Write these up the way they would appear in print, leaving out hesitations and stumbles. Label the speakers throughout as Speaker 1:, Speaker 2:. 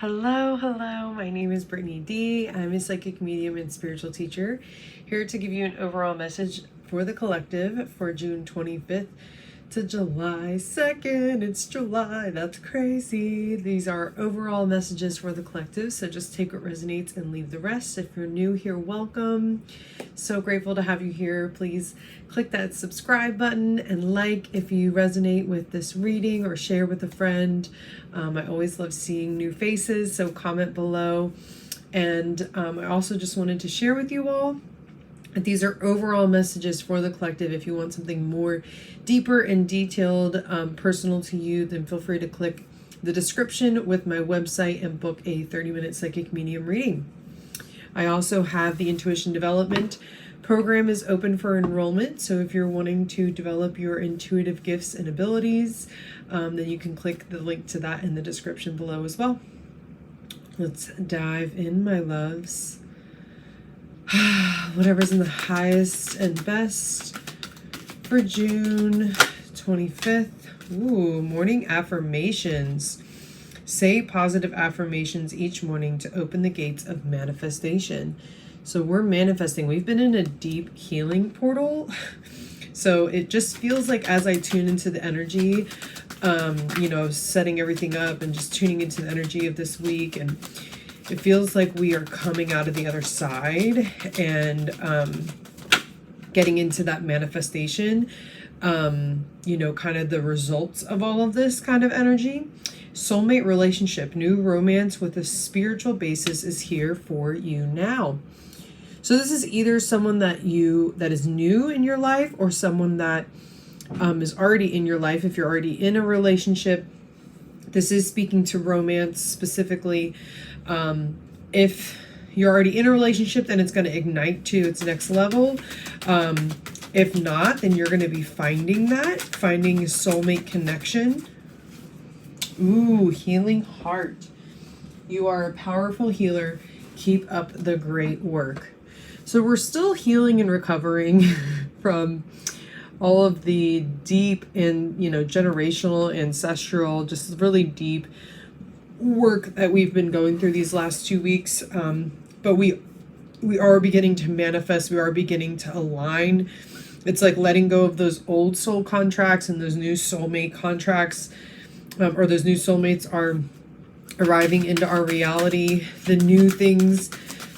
Speaker 1: Hello, my name is Brittany D. I'm a psychic medium and spiritual teacher, here to give you an overall message for the collective for June 25th to July 2nd. It's July, that's crazy. These are overall messages for the collective, so just take what resonates and leave the rest. If you're new here, welcome. So grateful to have you here. Please click that subscribe button and like if you resonate with this reading, or share with a friend. I always love seeing new faces, so comment below. And I also just wanted to share with you all that these are overall messages for the collective. If you want something more deeper and detailed, personal to you, then feel free to click the description with my website and book a 30-minute psychic medium reading. I also have the intuition development program is open for enrollment. So if you're wanting to develop your intuitive gifts and abilities, then you can click the link to that in the description below as well. Let's dive in, my loves. Whatever's in the highest and best for June 25th. Ooh, morning affirmations. Say positive affirmations each morning to open the gates of manifestation. So we're manifesting. We've been in a deep healing portal. So it just feels like as I tune into the energy, setting everything up and just tuning into the energy of this week, and it feels like we are coming out of the other side and getting into that manifestation, kind of the results of all of this kind of energy. Soulmate relationship, new romance with a spiritual basis is here for you now. So this is either someone that is new in your life, or someone that is already in your life. If you're already in a relationship, this is speaking to romance specifically. If you're already in a relationship, then it's going to ignite to its next level. If not, then you're going to be finding a soulmate connection. Ooh, healing heart. You are a powerful healer. Keep up the great work. So we're still healing and recovering from all of the deep and, generational, ancestral, just really deep work that we've been going through these last 2 weeks. But we are beginning to manifest. We are beginning to align. It's like letting go of those old soul contracts, and those new soulmate contracts, or those new soulmates are arriving into our reality. The new things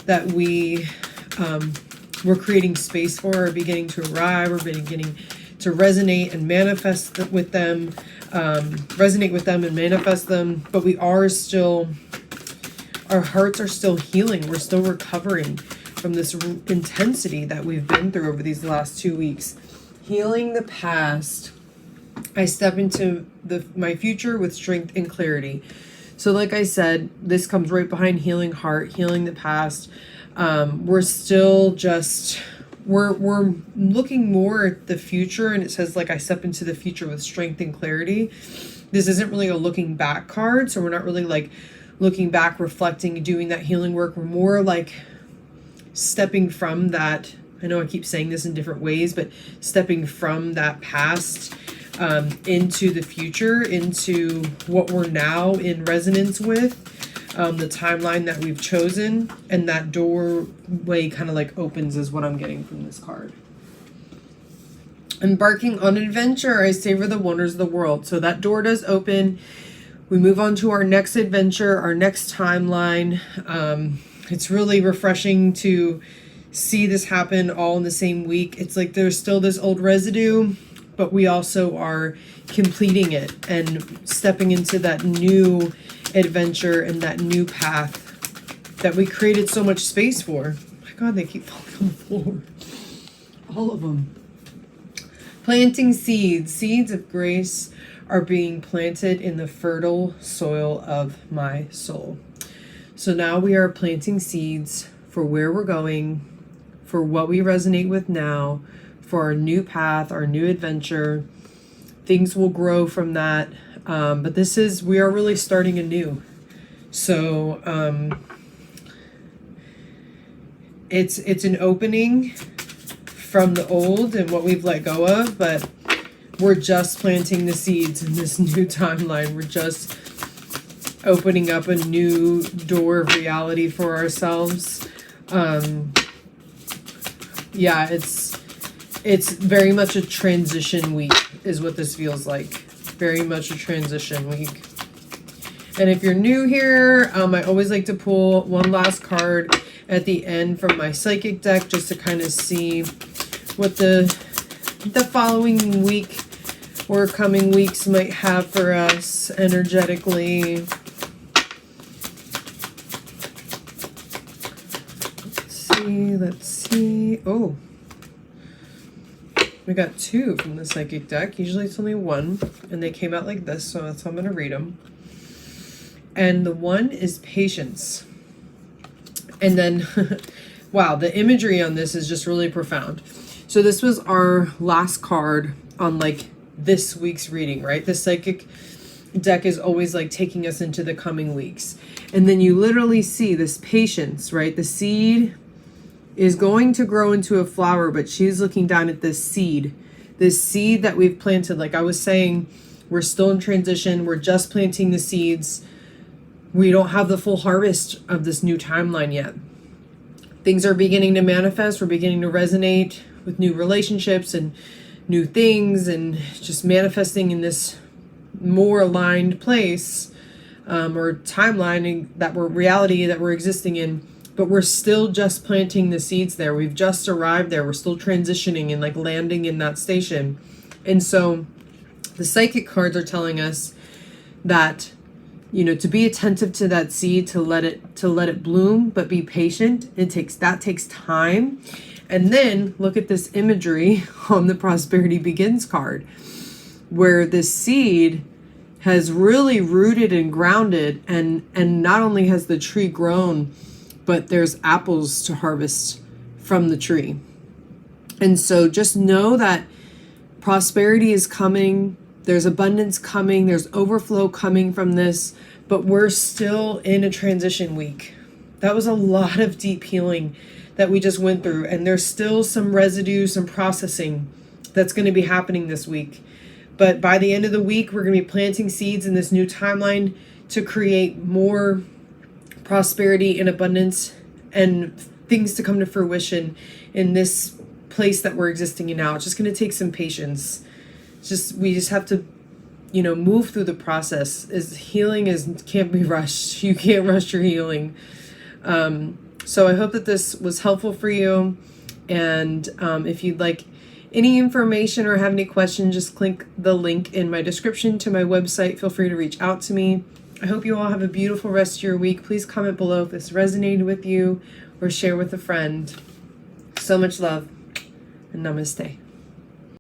Speaker 1: that we're creating space for are beginning to arrive. We're beginning to resonate and manifest with them, and manifest them. But our hearts are still healing. We're still recovering from this intensity that we've been through over these last 2 weeks. Healing the past. I step into my future with strength and clarity. So like I said, this comes right behind healing heart, healing the past. We're still we're looking more at the future, and it says, like, I step into the future with strength and clarity. This isn't really a looking back card, so we're not really like looking back, reflecting, doing that healing work. We're more like stepping from that. I know I keep saying this in different ways, but stepping from that past into the future, into what we're now in resonance with, the timeline that we've chosen, and that doorway kind of like opens is what I'm getting from this card. Embarking on an adventure, I savor the wonders of the world. So that door does open. We move on to our next adventure, our next timeline. It's really refreshing to see this happen all in the same week. It's like there's still this old residue, but we also are completing it and stepping into that new adventure and that new path that we created so much space for. Oh my God, they keep falling on the floor. All of them. Planting seeds. Seeds of grace are being planted in the fertile soil of my soul. So now we are planting seeds for where we're going, for what we resonate with now, for our new path, our new adventure. Things will grow from that. But we are really starting anew. So it's an opening from the old and what we've let go of, but we're just planting the seeds in this new timeline. We're just opening up a new door of reality for ourselves. Yeah, it's very much a transition week is what this feels like. Very much a transition week. And if you're new here, I always like to pull one last card at the end from my psychic deck just to kind of see what the following week or coming weeks might have for us energetically. Let's see. Oh, we got two from the psychic deck. Usually it's only one, and they came out like this, so that's how I'm going to read them. And the one is patience. And then, wow, the imagery on this is just really profound. So this was our last card on like this week's reading, right? The psychic deck is always like taking us into the coming weeks. And then you literally see this patience, right? The seed is going to grow into a flower, but she's looking down at this seed that we've planted. Like I was saying, we're still in transition. We're just planting the seeds. We don't have the full harvest of this new timeline yet. Things are beginning to manifest. We're beginning to resonate with new relationships and new things, and just manifesting in this more aligned place or timeline that we're reality that we're existing in. But we're still just planting the seeds there. We've just arrived there. We're still transitioning and like landing in that station. And so the psychic cards are telling us that, you know, to be attentive to that seed, to let it bloom, but be patient. That takes time. And then look at this imagery on the Prosperity Begins card, where this seed has really rooted and grounded, and not only has the tree grown, but there's apples to harvest from the tree. And so just know that prosperity is coming. There's abundance coming. There's overflow coming from this, but we're still in a transition week. That was a lot of deep healing that we just went through. And there's still some residue, some processing that's going to be happening this week. But by the end of the week, we're going to be planting seeds in this new timeline to create more prosperity and abundance and things to come to fruition in this place that we're existing in now. It's just going to take some patience. We just have to, you know, move through the process. Can't be rushed. You can't rush your healing. So I hope that this was helpful for you. And if you'd like any information or have any questions, just click the link in my description to my website. Feel free to reach out to me. I hope you all have a beautiful rest of your week. Please comment below if this resonated with you or share with a friend. So much love and namaste.